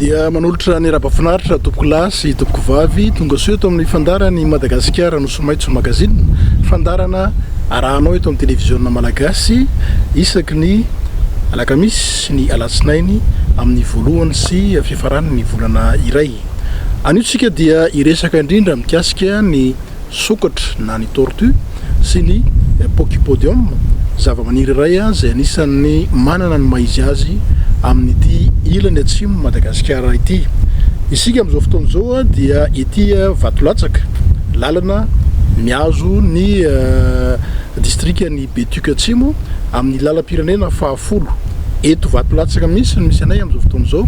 dia manolotra ny rabafinaritra tompoko lahy sy tompoko vavy tonga soa eto amin'ny fandarany Madagasikara no Somaitso magazine fandarana arahanao eto amin'ny télévision malagasy isaky ny alakamisy ny alatsinainy amin'ny voalohany sy fiafarany ny volana iray. Anitsika dia iresaka indrindra mikasika ny sokatra na ny tortue sy ny pochypodium zava-maniry iray izay anisan'ny manana ny maizy azy amin'ity ilany atsimo Madagasikara ity. Isika amin'izao fotoana izao dia ity vatolatsaka lalana miazo ny districtny Betuka atsimo amin'ny lalam-pirenena fahafolo. Eto vatolatsaka misy anay amin'izao fotoana izao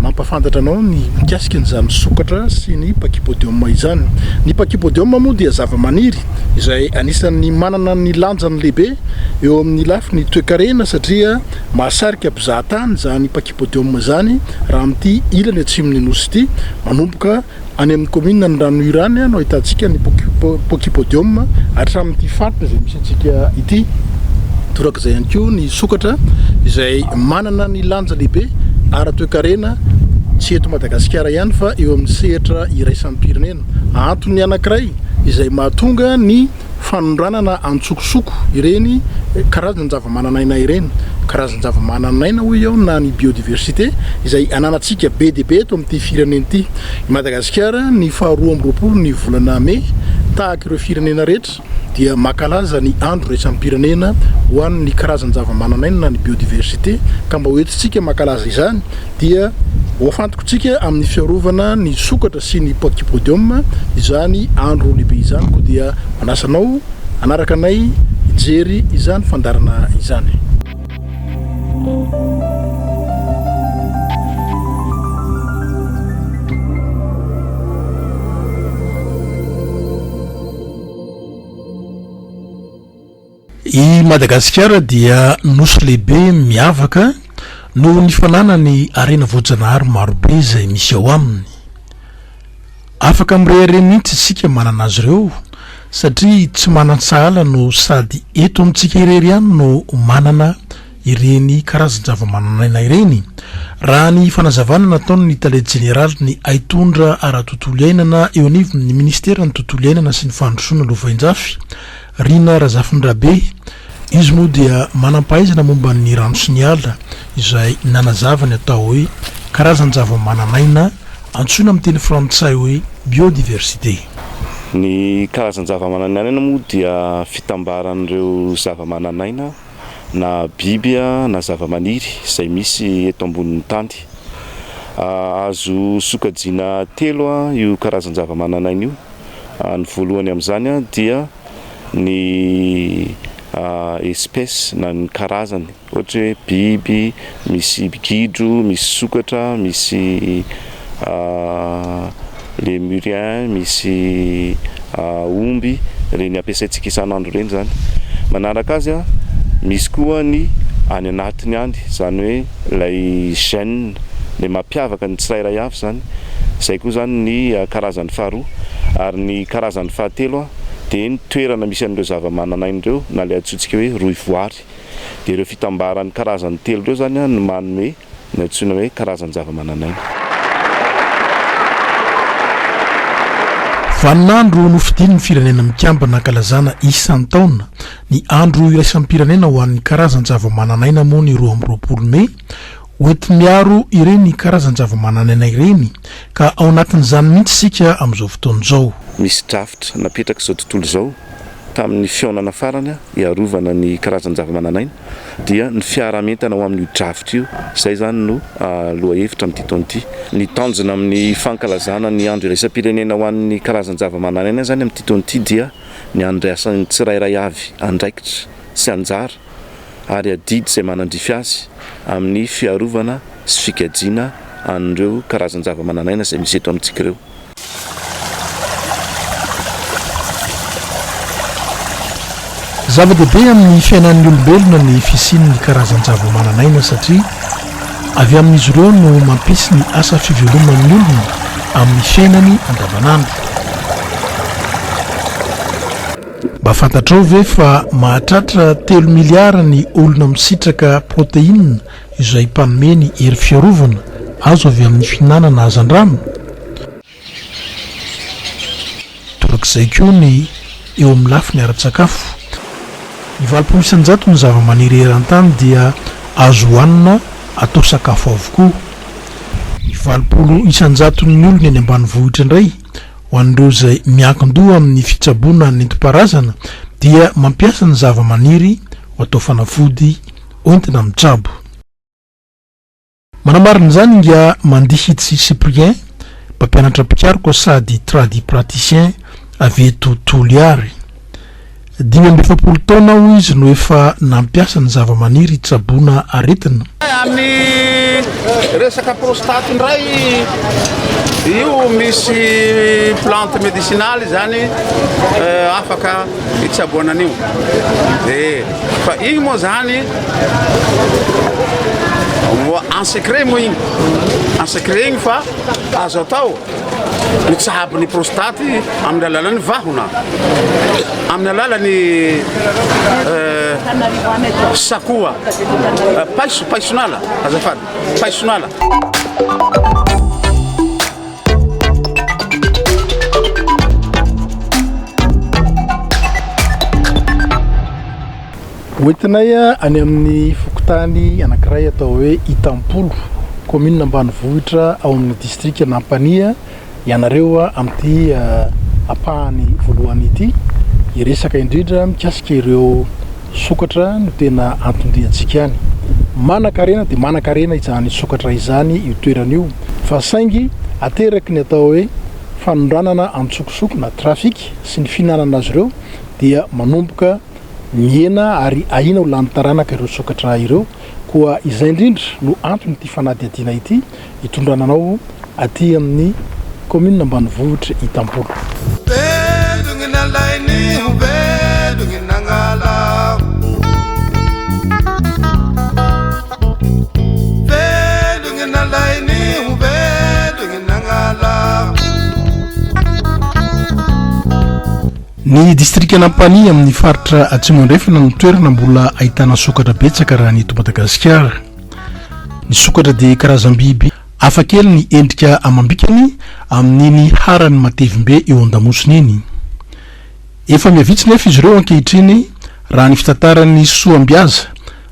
mampafantatra anao ny mikasika an'izany sokatra sy ny pachypodium izany. Ny pachypodium moa dia zava-maniry izay anisan'ny manana ny lanjany lehibe eo amin'ny lafiny toe-karena satria mahasarika mpizahatany zany pachypodium zany raha amin'ity ilany atsimony nosy ity manomboka any amin'ny commune ny Ranoirany no ahitantsika ny pochypodium hatramin'ity faritra izay misy antsika ity. Torak'izay ihany koa ny sokatra izay manana ny lanja lehibe ara toe-karena tsy eto Madagasikara ihany fa eo amin'ny sehatra iraisan'ny pirenena. Antony anankiray izay mahatonga ny fanondranana antsokosoko ireny karazana zava-mananaina ireny. Karazana zava-mananaina hoy eo na ny biodiversité izay ananantsika be dia be eto amin'ity firenena ity. Madagasikara ny faharoa amby roapolo ny volana May tahaka ireo firenena rehetra dia makalaza ny andro raisan'ny pirenena ho an'ny karazana zava-mananaina na ny biodiversité ka mba hoentintsika makalaza izany dia hoafantokontsika amin'ny fiarovana ny sokatra sy ny pachypodium izany andro lehibe izany koa dia manasanao anaraka anay ijery izany fandarana izany. I Madagasikara dia nosy lehibe miavaka noho ny fanana ny arena voajanahary marobe izay misy ao aminy. Afaka mirehireny mihitsy isika manana azy ireo satria tsy manan-tsahala no sady eto amintsika irery ihany no manana ireny karazan-java-mananaina ireny. Raha ny fanazavana nataony ny talety generaly ny aitondra ara-tontolo iainana eo anivon'ny ministera ny tontolo iainana sy ny fandrosoana lovainjafy Rina Razafindrabe, izy moa dia manam-pahaizana momba ny rano sy ny ala izay nanazavany atao hoe karazan-java-mananaina antsoina amin'ny teny frantsay hoe biodiversité. Ny karazan-java-mananaina moa dia fitambaran'ireo zava-mananaina na biby na zava-maniry izay misy eto ambonin'ny tany. Azo sokajiana telo io karazan-java-mananaina io. Ny voalohany amin'izany dia ny espèce na ny karazany ohatra hoe biby, misy gidro, misy sokatra, misy lémurien, misy omby, reny ampiasaintsika isan'andro reny zany. Manaraka azy misy koa ny any anatiny any zany hoe lay gène le mampiavaka ny tsirairay avy zany. Izay koa zany ny karazany faharoa ary ny karazany fahatelo dia ny toerana misy an'ireo zava-mananaina ireo na le antsointsika hoe roivoary. Dia ireo fitambaran'ny karazany telo ireo zany no manome ny antsoina hoe karazany zava-mananaina. Vaninandro nofidiny ny firenena mikambana ankalazana isan'ny taona ny andro iraisan'ny pirenena ho an'ny karazany zava-mananaina moa ny 20 May hoenty miaro ireny karazany zava-mananaina ireny ka ao anatin'izany mihitsy sika amin'izao fotoana izao. Misy drafitra napetraka izao tontolo izao tamin'ny fiaonana farany iarovana ny karazany zava-mananaina dia ny fiaramentana ho amin'io drafitra io izay zany no lohahevitra amin'ity taona ity. Ny tanjona amin'ny fankalazana ny andro iraisam-pirenena ho an'ny karazany zava-mananaina zany amin'ity taona ity dia ny andraisan'ny tsirairay avy andraikitra sy anjara ary adidy izay manandrify azy amin'ny fiarovana sy fikajiana an'ireo karazany zava-mananaina izay misy eto amintsika ireo. Zava-dehibe amin'ny fiainan'ny olombelona ny fisian'ny karazany zava-mananaina satria avy amin'izy ireo no mampisy ny asa fiveloman'ny olona amin'ny fiainany andavanandro. Mba fantatrao ve fa mahatratra 3 miliara ny olona misitraka protéine izay mpanome ny hery fiarovana azo avy amin'ny fihinanana hazan-drano. Torak'izay koa ny eo amin'ny lafiny ara-tsakafo. Ny 20 isan-jato ny zava-maniry eran-tany dia azo hohanina atao sakafo avokoa. Ny 20 isan-jaton'ny olona eny ambanivohitra indray ho an'ireo izay miankin-doha amin'ny fitsaboana nentim-paharazana dia mampiasa ny zava-maniry ho atao fanafody oentina mitsabo. Manamarina izany inga Mandihitsy Cyprien, mpampianatra mpikaroko sady tradipraticien avy eto Toliary. 27 taona ho izy no efa nampiasa ny zava-maniry hitsaboana aretina. Amin'ny resaka prostate indray io misy plante médicinale zany afaka hitsaboana an'io. Fa igny moa zany en secret moa igny. En secret igny fa azo atao mitsabo ny prostate amin'ny alalan'ny vahona, amin'ny alalan'ny sakoa, paisonala, azafady, paisonala. Hoentinay any amin'ny fokotany anankiray atao hoe Itampolo, commune ambanivohitra ao amin'ny district Nampania. Ianareo amin'ity apahany voalohany ity iresaka indrindra mikasika ireo sokatra no tena antondiantsika any. Manan-karena dia manan-karena izany sokatra izany io toerana io, fa saingy ateraky ny atao hoe fanondranana antsokosoko na trafika sy ny fihinanana azy ireo dia manomboka miena ary ahina ho lany taranaka ireo sokatra ireo. Koa izay indrindra no antony ity fanadihadiana ity hitondrananao aty amin'ny commune ambanivohitra Itampolo. Ny district Nampania amin'ny faritra atsimo andrefana no toerana mbola ahitana sokatra betsaka raha ny eto Madagasikara. Ny sokatra dia karazam-biby afakely ny endrika amam-bikany amin'iny harany matevimbe eo an-damosiny iny. Efa miavitsy nefa izy ireo ankehitriny raha ny fitantaran'ny Soambiaza,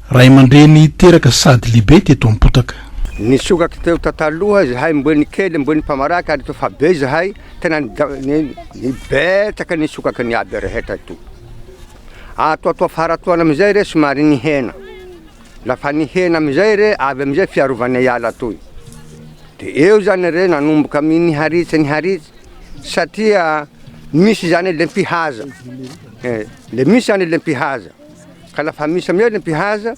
ray aman-dreny teraka sady lehibe teto Ampotaka. Ny sokatra teo tataloha zahay mbony kely mbony mpamaraka ary fa be zahay tena ny betaka ny sokatra ny aby rehetra to. Atoatoa faratoana amizay re somary ny hena. Lafa ny hena amizay re avy amizay fiarovana iala toy. De eo zany re nanomboka amin'ny haritsy satria misy zany lempihaza. Le misy zany lempihaza. Ka lafa misy amizay lempihaza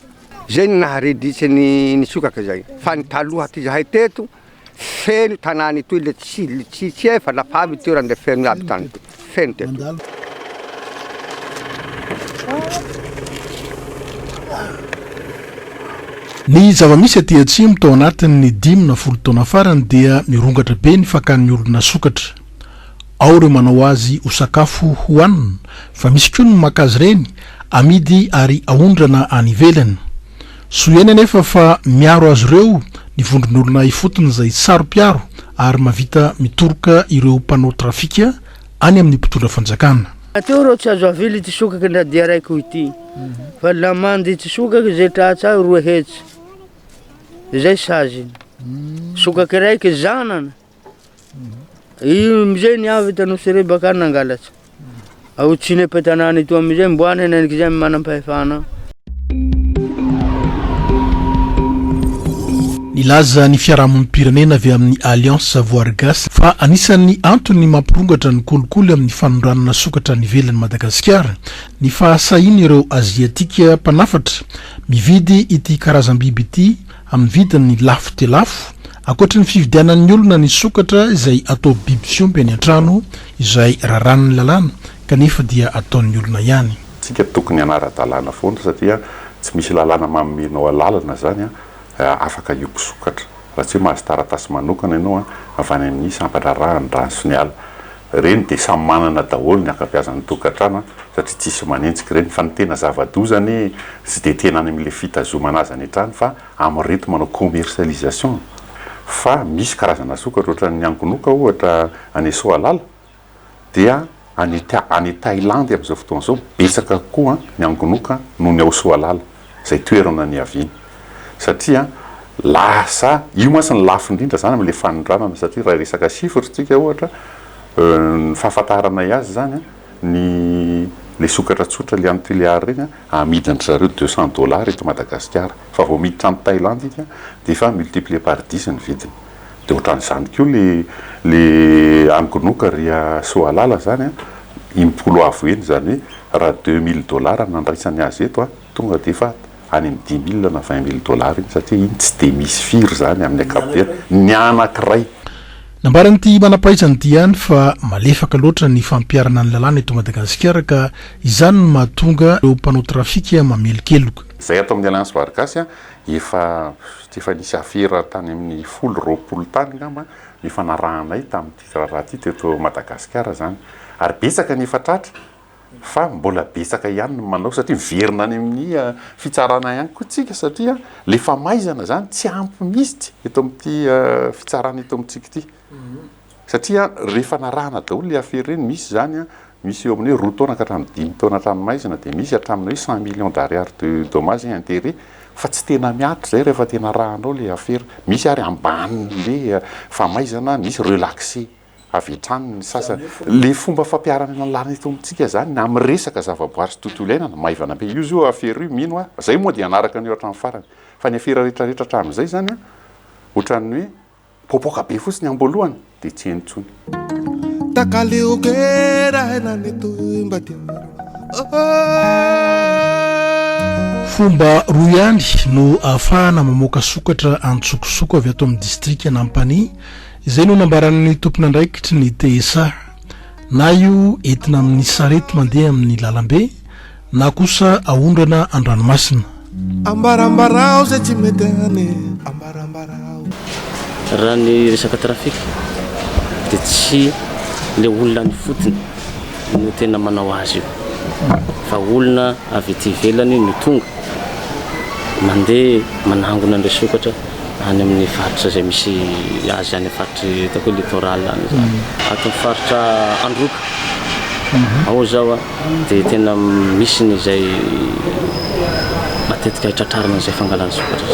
zay nahariditsy ny sokatra zay. Fa ny taloha ty zahay teto feno tanany toy le tsy efa lafa avy toerana le feno aby tany toy. Feno teto. Ny zava-misy aty atsimo tao anatin'ny 10 taona farany dia mirongatra be ny fakan'ny olona sokatra. Ao ireo manao azy ho sakafo hohanina, fa misy koa ny maka azy reny amidy ary ahondrana any ivelany. Sohena nefa fa miaro azy ireo ny vondron'olona ifotony izay saro-piaro ary mavita mitoroka ireo mpanao trafika any amin'ny mpitondra fanjakana. Ateo reo tsy azo avily ty sokaka na dia raiko ity. Fa la mandy ty sokaka zay tratsa roa hetsy. Zay sazy. Sokaka raiky zanana. Io amizay ny avy tano sere bakany nangalatsa. Ao tsine petanany to amizay mboany nanik zay manam-pahefana. Nilaza ny fiarahamonim-pirenena avy amin'ny Alliance Voargas fa anisan'ny antony mampirongatra ny kolikoly amin'ny fanondranana sokatra ny ivelan'ny Madagasikara ny fahasahiny ireo aziatika mpanafatra mividy ity karazam-biby ity amin'ny vidiny lafo dia lafo, ankoatra ny fividianan'ny olona ny sokatra izay atao biby fiompy any an-trano izay raran'ny lalàna kanefa dia ataon'ny olona ihany. Tsika tokony anara-dalàna foana satria tsy misy lalàna mamomenao alalana zany afaka iompy sokatra raha tsy mahazo taratasy manokana ianao avy any amin'ny sampandrarahany rano sy ny ala reny dia samy manana daholo ny akapiazan'ny tokantrano satria tsisy manenjika reny fa ny tena zava-dozany tsy dia tena any amin'le fitazomana azy any an-trano fa amin'ny reto manao commercialisation fa misy karazana sokatra ohatra ny angonoka ohatra any Soalala dia any Thaïlande amin'izao fotoana izao betsaka koa ny angonoka noho ny ao Soalala izay toerana ny aviany satria lasa io masy ny lafo indrindra zany amin'le fanondranana satria raha resaka chiffre tsika ohatra ny fahafantarana azy zany ny le sokatra tsotra le antilliard reny amidiny zareo $200 eto Madagasikara fa vao miditra any Thaïlande iny dia efa multiplié par 10 ny vidiny dia ohatran'izany koa le angonoka ria Soalala zany impolo avo eny zany hoe raha $2000 nandraisany azy eto tonga dia efa any amin'ny $10,000 na $20,000 iny satria iny tsy dia misy firy zany amin'ny ankapobeny ny anankiray. Nambarany ty manapaizany diany fa malefaka loatra ny fampiarana ny lalàna eto Madagasikara ka izany no mahatonga ireo mpanao trafika mamelikeloka. Zay ato amin'ny Alliance Malagasy efa nisy afera tany amin'ny 20 tany ngamba nifanarahanay tamin'ity raha ty teto Madagasikara zany ary betsaka ny efatratra fa mbola betsaka ihany no manao satria miverina any amin'ny fitsarana ihany koa tsika satria le famaizana zany tsy ampy misy eto amin'ity fitsarana eto amintsika ity satria rehefa narahana daholo le afera eny misy zany misy eo amin'ny 2 taona ka hatramin'ny 5 taona hatramin'ny maizina dia misy hatramin'ny hoe 100 millions d'ariary de dommages et intérêts fa tsy tena miatra zay rehefa tena rahanao le afera misy ary ambanin'le famaizana misy relaxé avy hatrany ny sasany le fomba fampiarana ny lalàna eto amintsika zany na amin'ny resaka zavaboary sy tontolo iainana maivana be io zio afera io mino zay moa dia anaraka ny hatramin'ny farany fa ny afera rehetrarehetra hatramin'izay zany ohatran'ny hoe popoka be fotsiny amboalohany dia tsy henontsony. Fomba roa ihany no ahafahana mamoaka sokatra antsokosoko avy ato amin'ny distrika Nampany izay no nambaran'ny tompon'andraikitry ny TSA na io entina amin'ny sarety mandeha amin'ny lalambe na kosa ahondrana an-dranomasina. Ambarambarao zay tsy mety any ambarambarao raha ny resaka trafika dia tsy le olona ny fotony no tena manao azy io fa olona avy ety ivelany no tonga mandeha manangona an'ireo sokatra any amin'ny faritra zay misy azy any faritry tako littoral any zany ato amin'ny faritra Androka ao zao dia tena misy ny zay matetika hitratrarana zay fangalana sokatra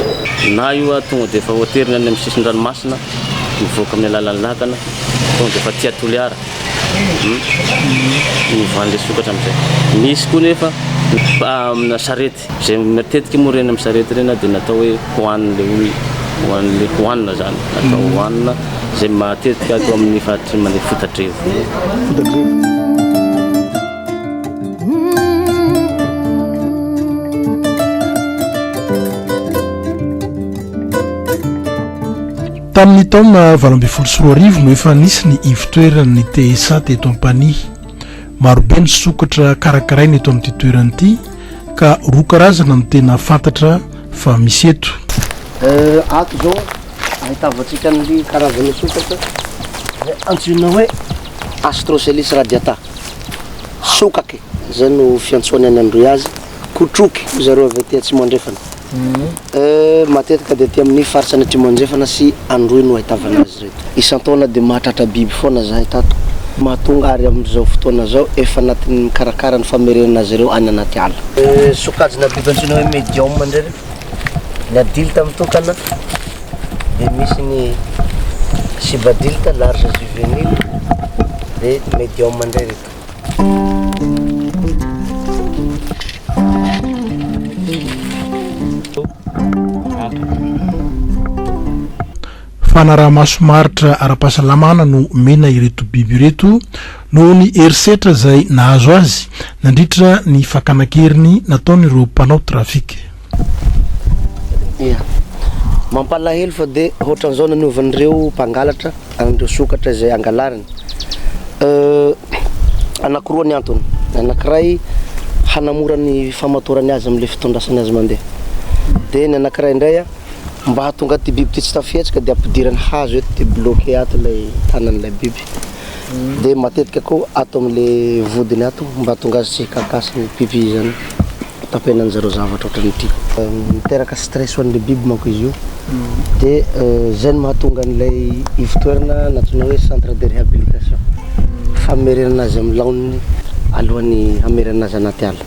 na io tonga dia efa hoaterina any amin'ny sisin-dranomasina mivoaka amin'ny alalan'ny lakana tonga dia efa tia toliara mivoan'le sokatra amin'izay misy koa nefa amina sarety zay matetika moa reny amin'ny sarety reny dia natao hoe hoan'le hoan'le hoanina zany natao hoanina zay matetika atao amin'ny faritry mandeha Fotadrevo. Tamin'ny taona 2024 no efa nisy ny ivitoeran'ny TSA teto Ampany. Marobe ny sokatra karakarainy eto amin'ity toerana ity ka roa karazana no tena fantatra fa misy eto. Ato zao ahitavantsika ny karazana sokatra antsoina hoe Astrocelis radiata sokake zay no fiantsoany any androy azy kotroky zareo avy aty Atsimo andrefana matetika dia aty amin'ny faritsany Atsimo andrefana sy androy no ahitavana azy reto isan-taona dia mahatratra biby foana zahay tato mahatonga ary amin'izao fotoana zao efa anatin'ny mikarakara ny famerenana azy ireo any anaty ala. Sokajina biby antsoina hoe medium ndrery ny adilta mitokana dia misy ny subadilta large juvénile dia medium ndrery eto. Fanaraha-maso maritra ara-pahasalamana no mena ireto biby ireto noho ny herisetra zay nahazo azy nandritra ny fakanakeriny nataon'ireo mpanao trafika. Mampalahelo fa dia ohatran'izao naniovan'ireo mpangalatra an'ireo sokatra zay angalariny anankiroa ny antony. Anankiray hanamora ny famatorany azy amin'ilay fitondrasany azy mandeha dia ny anankiray indray mba hahatonga ty biby ty tsy tafihetsika dia ampidirany hazo eto dia bloqué ato ilay tanan'ilay biby dia matetika koa ato amin'ilay vodiny ato mba hahatonga azy tsy hikakasy ny biby zany tapenan'zareo zavatra ohatran'ity miteraka stress ho an'le biby manko izy io dia zay no mahatonga an'ilay ivitoerana natsoina hoe centre de réhabilitation famerenana azy amin'ny laoniny alohan'ny hamerenana azy anaty ala.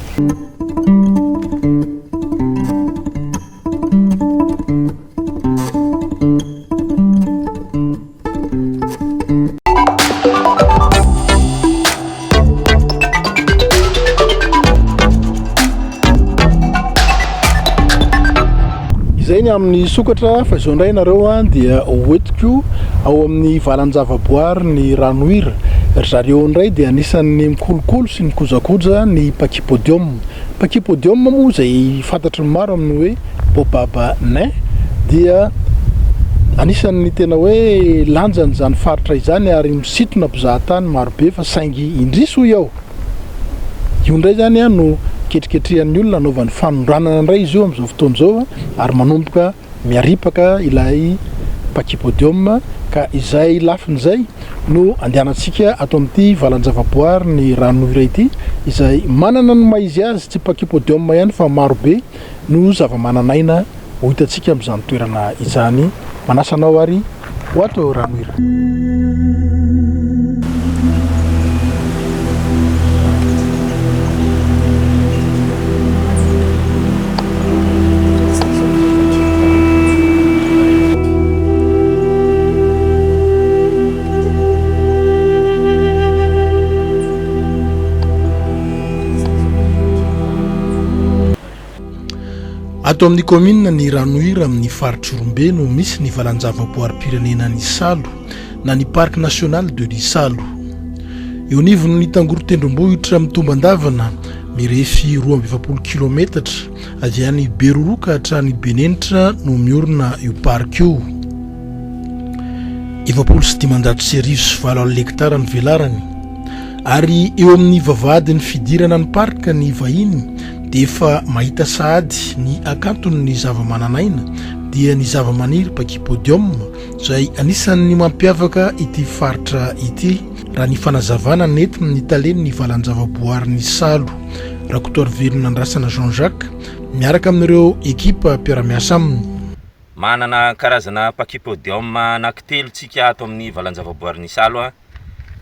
Izay ny amin'ny sokatra fa izao indray nareo dia hoentiko ao amin'ny valan-javaboary ny ranohira. Zareo indray dia anisan'ny mikolokolo sy ny kojakoja ny pachypodium. Pachypodium moa izay fantatry ny maro amin'ny hoe baobab nain dia anisan'ny tena hoe lanjany izany faritra izany ary misintona mpizahatany marobe fa saingy indriso ao. Io indray zany no ketriketrehan'ny olona anaovan'ny fanondranana indray izy io amin'izao fotoana izao ary manomboka miaripaka ilay pachypodium ka izay lafin'izay no andehanantsika ato amin'ity valan-javaboary ny ranohira ity izay manana ny maizy azy tsy pachypodium ihany fa marobe no zava-mananaina ho hitantsika amin'izany toerana izany. Manasanao ary ho ato ranohira. Ato amin'ny commune ny ranohira amin'ny faritra Orombe no misy ny valan-javaboary-pirenena ny Salo na ny parc national de l'Isalo. Eo anivony ny tangoro tendrombohitra mitombandavana mirefy 220 km avy any Beroroka hatrany Benenitra no miorina io parc io. 2,540 hektara ny velarany ary eo amin'ny vavahadin'ny fidirana ny parc ny vahiny dia efa mahita sahady ny akanton'ny zava-mananaina dia ny zava-maniry pachypodium izay anisan'ny mampiavaka ity faritra ity raha ny fanazavana nentin'ny talen'ny valan-javaboary ny Salo. Rakotoary Velona Andrasana Jean-Jacques miaraka amin'ireo ekipa mpiara-miasa aminy. Manana karazana pachypodium anankitelo tsika ato amin'ny valan-javaboary ny Salo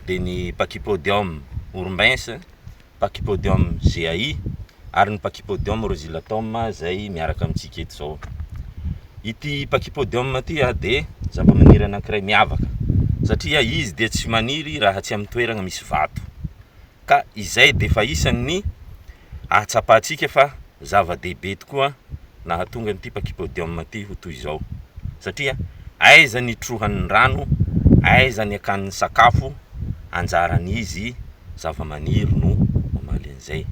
dia ny pachypodium urbains, pachypodium GAI ary ny pachypodium rosilatum zay miaraka amintsika eto zao. Ity pachypodium ty dia zava-maniry anankiray miavaka satria izy dia tsy maniry raha tsy amin'ny toerana misy vato. Ka izay dia fa isan'ny ahatsapahantsika fa zava-dehibe tokoa na hahatonga an'ity pachypodium ty ho toy izao. Satria aiza ny trohan'ny rano, aiza ny akan'ny sakafo, anjaran'izy zava-maniry no mamaly an'izay.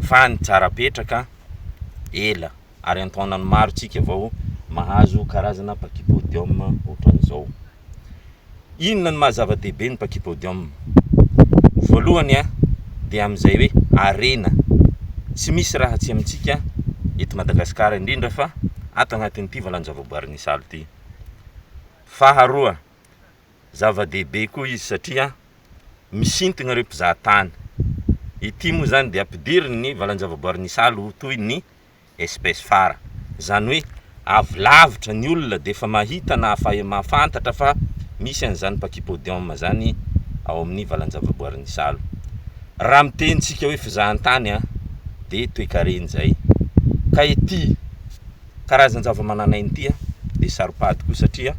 Fa ny tsara petraka ela ary antaonany maro tsika avao mahazo karazana pachypodium ohatran'izao. Inona ny mahazava-dehibe ny pachypodium? Voalohany dia amin'izay hoe arena. Tsy misy raha tsy amintsika eto Madagasikara indrindra fa ato agnatin'ity valan-javaboary ny Salo ty. Faharoa, zava-dehibe koa izy satria misintona ireo mpizahatany. Ity moa zany dia ampidiriny ny valan-javaboary ny Salo toy ny espèce phare. Zany hoe avy lavitra ny olona dia efa mahita na mahafantatra fa misy an'izany pachypodium zany ao amin'ny valan-javaboary ny Salo. Raha mitenitsika hoe fizahantany dia toe-kareny zay. Ka ity karazan zava-mananaina ity dia saropady koa satria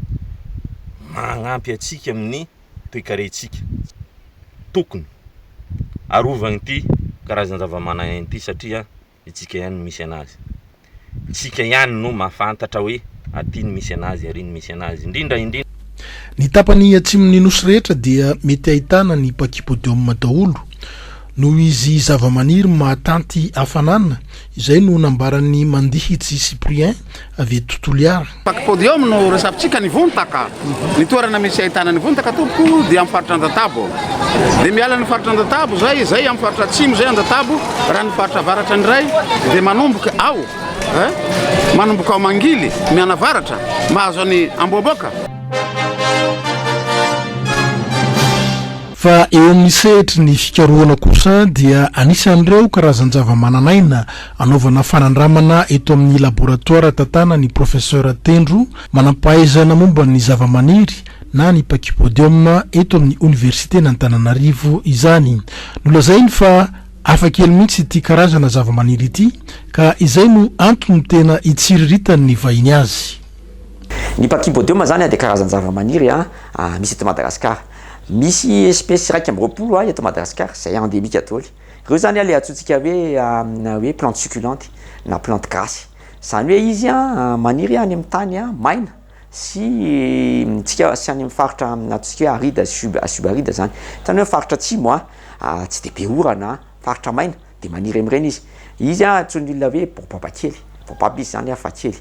magnampy atsika amin'ny toe-karentsika. Tokony arovana ity karazan zava-mananaina ity satria itsika ihany misy anazy. Itsika ihany no mahafantatra hoe aty ny misy anazy ary ny misy anazy indrindra. Ny tapany atsimon'ny nosy rehetra dia mety ahitana ny pachypodium daholo noho izy zava-maniry mahatanty hafanana. Izay no nambaran'ny Mandihitsy Cyprien avy eto Toliara. Pachypodium no resapitsika ny vontaka. Ny toerana misy ahitana ny vontaka tompoko dia amin'ny faritra Andatabo. Dia miala ny faritra Andatabo zay amin'ny faritra atsimo zay Andatabo, raha ny faritra avaratra indray dia manomboka ao manomboka ao Mangily mianavaratra mahazo any Amboaboka. fa eo amin'ny sehitry ny fikaroana kosa dia anisan'ireo karazan-javamananaina anaovana fanandramana eto amin'ny laboratoire tatana ny professeur Tendro manampahaizana momba ny zavamaniry na ny pachypodium eto amin'ny université n'Antananarivo izany. Nolazainy fa afakely mihitsy ity karazana zavamaniry ity ka izay no antony tena itsiriritany vahiny azy. Ny pachypodium zany dia karazan-javamaniry misy eto Madagasikara. Misy espèce raiky amby roapolo eto Madagasikara zay endémique daholo. Reo zany le atsotsika hoe plante succulente na plante grasse. Zany hoe izy maniry any amin'ny tany maina sy tsika sy any amin'ny faritra atsotsika aride subaride zany. Tany hoe faritra atsimo tsy de be orana faritra maina de maniry amin'ireny izy. Izy antsoin'ny olona hoe baobaba kely. Baobaba izy zany hafa kely.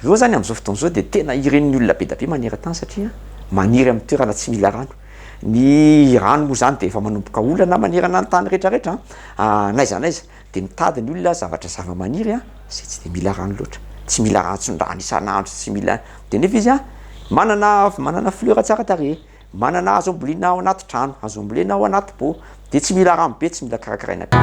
Reo zany amin'izao fotoana zao de tena iren'ny olona be da be maniry tany satria maniry amin'ny toerana tsy mila rano. Ny rano moa zany de efa manomboka olana manirana ny tany rehetrarehetra naiza de mitady ny olona zavatra zavamaniry sy tsy de mila rano loatra, tsy mila ratson-drano isan'andro, tsy mila de nefa izy manana fleur tsara tarehy, manana azo ambolena ao anaty trano, azo ambolena ao anaty pot, de tsy mila rano be, tsy mila karakaraina be.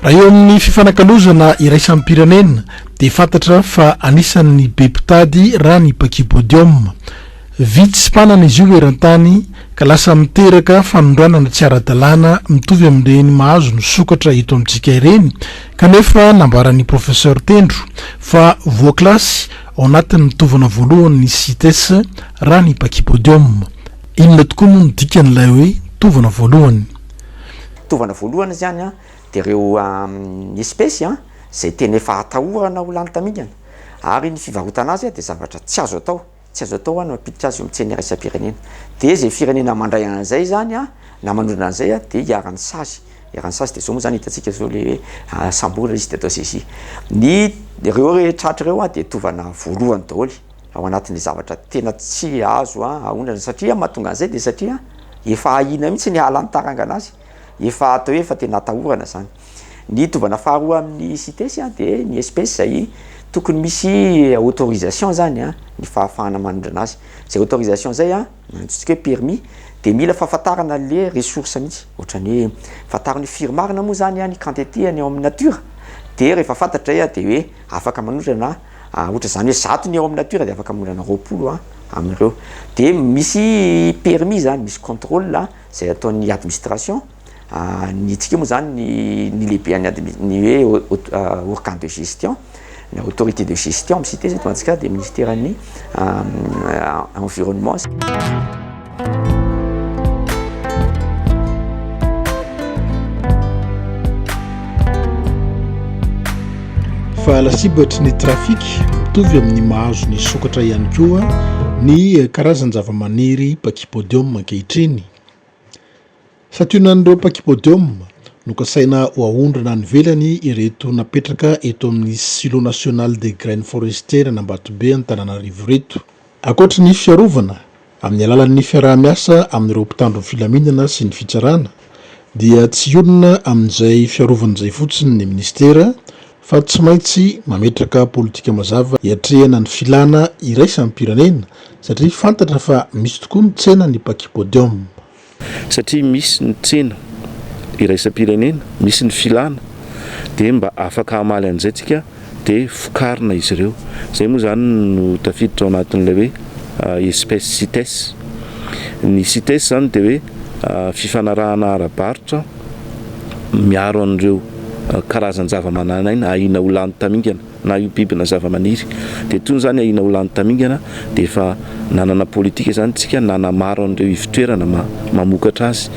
Raha eo amin'ny fifanakalozana iraisampirenena de fantatra fa anisan'ny be mpitady raha ny pachypodium. Vitsy sy mpanana izy io eran-tany ka lasa miteraka fanondranana tsy ara-dalàna mitovy amin'ireny mahazo ny sokatra eto amintsika ireny kanefa nambaran'ny professeur Tendro fa voaklasy ao anatin'ny mitovana voalohany ny CITES raha ny pachypodium. Inona tokoa moa ny dikan'ilay hoe tovana voalohany? Tovana voalohany zany de reo espèce zay tena efa atahorana ho lany tamingana ary ny fivarotana azy de zavatra tsy azo atao. Tsy azo atao no mampiditra azy eo amin'ny tsena iraisam-pirenena. De zay firenena mandray an'izay zany na manondrana an'izay de iaran'ny sasy. Iaran'ny sasy de zao moa zany hitantsika zao le sambola izy de atao sesy. Ny reo rehetratra reo de tovana voalohany daholo ao anatin'ny zavatra tena tsy azo ahondrana satria mahatonga an'izay de satria efa ahina mihitsy ny hala ny tarangana azy. Efa atao hoe efa tena atahorana zany. Ny tovana faharoa amin'ny CITES de ny espèce zay tokony misy autorisation zany ny fahafahana manondrana azy. Zay autorisation zay antsotsika hoe permis de mila fahafantarana le ressource mihitsy. Ohatrany hoe fantariny firmarina moa zany ny quantité ny ao amin'ny nature. De rehefa fantatra de hoe afaka manondrana ohatra zany hoe 100 ny ao amin'ny nature de afaka manondrana 20 amin'ireo. De misy permis zany, misy contrôle zay ataon'ny administration. Ny tsika moa zany ny lehibe ny hoe organe de gestion, na autorité de gestion amin'ny CITES eto Madagasikara de ministère ny environnement. Fa lasibatry ny trafiky mitovy amin'ny mahazo ny sokatra ihany koa ny karazan-javamaniry pachypodium ankehitriny. Sationan'ireo pachypodium no kasaina ho ahondrana ny velany ireto napetraka eto amin'ny silo national des graines forestières n'Ambatobe Antananarivo reto. Ankoatra ny fiarovana amin'ny alalan'ny fiaraha-miasa amin'ireo mpitandro ny filaminana sy ny fitsarana dia tsy olona amin'izay fiarovan'izay fotsiny ny ministera fa tsy maintsy mametraka politika mazava hiatrehana ny filana iraisampirenena satria fantatra fa misy tokoa ny tsena ny pachypodium. Satria misy ny tsena iraisam-pirenena, misy ny filana de mba afaka hamaly an'izay tsika de fokarina izy ireo. Zay moa zany no tafiditra ao anatin'ilay hoe espèce CITES. Ny CITES zany de hoe fifanarahana ara-barotra miaro an'ireo karazan-javamananaina ahina ho lany tamingana na io biby na zavamaniry. De toy zany ahina ho lany tamingana de efa nanana politika zany tsika nanamaro an'ireo ivitoerana mamokatra azy.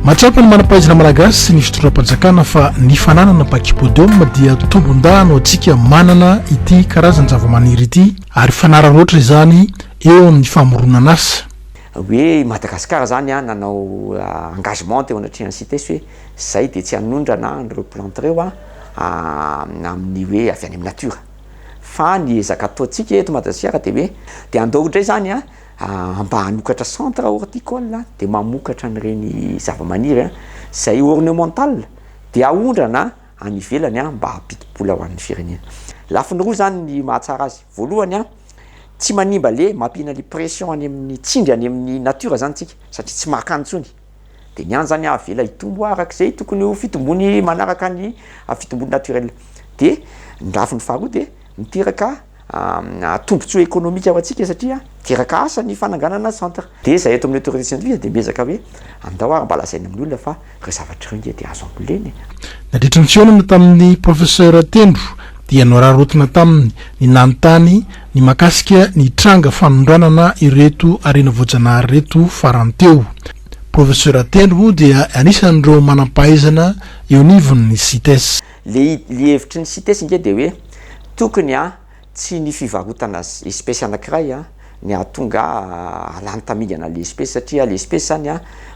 Matrapa ny manampahaizana malagasy sy ny fitondram-panjakana fa ny fananana pachypodium dia tombon-dano antsika manana ity karazan-javamaniry ity ary fanara loatra izany eo amin'ny famoronana asa. Hoe Madagasikara zany nanao engagement teo anatrehany CITES hoe zay de tsy hanondrana an'ireo plante reo amin'ny hoe avy any amin'ny nature. Fa ny ezaka ataontsika eto Madagasikara de hoe de andao indray zany mba hanokatra centre horticole de mamokatra an'ireny zavamaniry zay ornemental de ahondrana any ivelany mba hampiti-bola ho an'ny firenena. lafiny roa zany ny mahatsara azy voalohany a tsy manimba le mampihina le pression any amin'ny tsindry any amin'ny natura zany tsika satria tsy makany tsony de niany zany avela hitombo arak'izay tokony ho fitombony manaraka ny fitombony naturel de ny lafiny faharoa de miteraka tombontsoa économique ho atsika satria teraka asa ny fananganana centre de zay eto amin'ny autorité scientifique de miezaka hoe andao ary mba lazainy amin'ny olona fa re zavatra reo de azo amboleny nadritra ny fionana tamin'ny professeur Tendro dia norarotina taminy ny nanontany ny makasika ny tranga fanondranana ireto arena voajanahary reto farany teo. Professeur Tendro dia anisan'ireo manam-pahaizana eo anivon'ny CITES. Le hevitry ny CITES nge de hoe tokony tsy ny fivarotana espèce anankiray ny ahatonga alany tamingana le espèce satria le espèce zany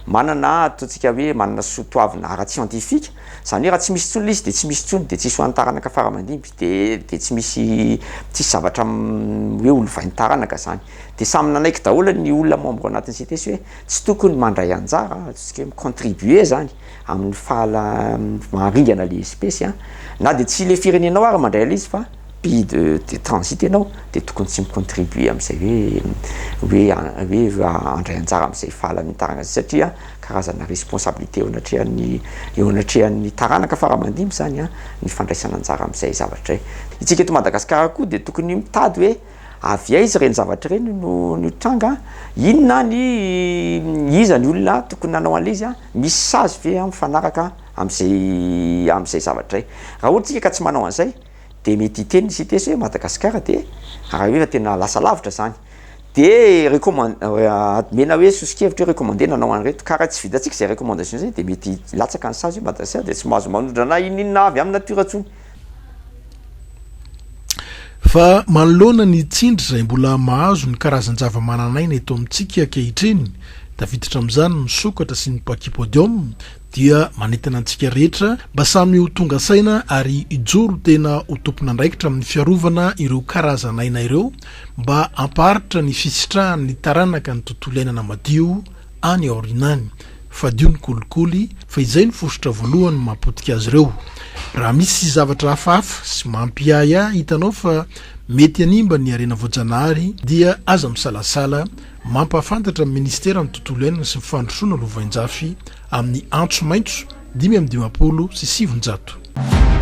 manana ataontsika hoe manana sotoavina ara-scientifique zany hoe raha tsy misy tsony le izy de tsy misy tsony de tsisy hoan'ny taranaka faramandimby de tsy misy zavatra hoe olo vainy taranaka zany de samy nanaiky daholo ny olona membre anatin'ny CITES hoe tsy tokony mandray anjara ataontsika hoe micontribuer zany amin'ny maharingana le espèce na de tsy le firenenao ary mandray izy fa de transit anao de tokony tsy micontribuer am'izay hoe andray anjara am'izay fahalamtarana satria karazana responsabilité eo anatrehan'ny taranaka faramandimby zany ny fandraisana anjara am'izay zavatra itsika eto Madagasikara koa de tokony mitady hoe avy aiza reny zavatra reny no tranga inona iza ny olona tokony nanao an'le izy misy sazy ve mifanaraka am'izay zavatra raha ohatsika ka tsy manao an'izay de mety hiteny CITES hoe Madagasikara de raha hoe tena lasa lavitra zany de mena hoe sosikevitra hoe recommandé nanao an'ireto karaha tsy vitantsika zay recommandation zay de mety latsaka ny sazy hoe Madagasikara de tsy mahazo manondrana ininina avy amin'ny natura tsony. Fa manoloana ny tsindry zay mbola mahazo ny karazan-java-mananaina eto amintsika ankehitriny tafiditra amin'izany misokatra sy ny pachypodium dia manentana antsika rehetra mba samy ho tonga saina ary ijoro tena ho tompona andraikitra amin'ny fiarovana ireo karazanaina ireo mba amparitra ny fisitrahan'ny taranaka ny tontolo iainana madio any aorinany fadio ny kolikoly fa izay ny fosotra voalohany mampodika azy ireo. Raha misy zavatra hafahafa sy mampiaya hitanao fa mety animba ny arena voajanahary dia aza misalasala mampafantatra amin'ny ministera amin'ny tontolo iainana sy mifandrosoana lovainjafy amin'ny antso maitso 520 sy 700.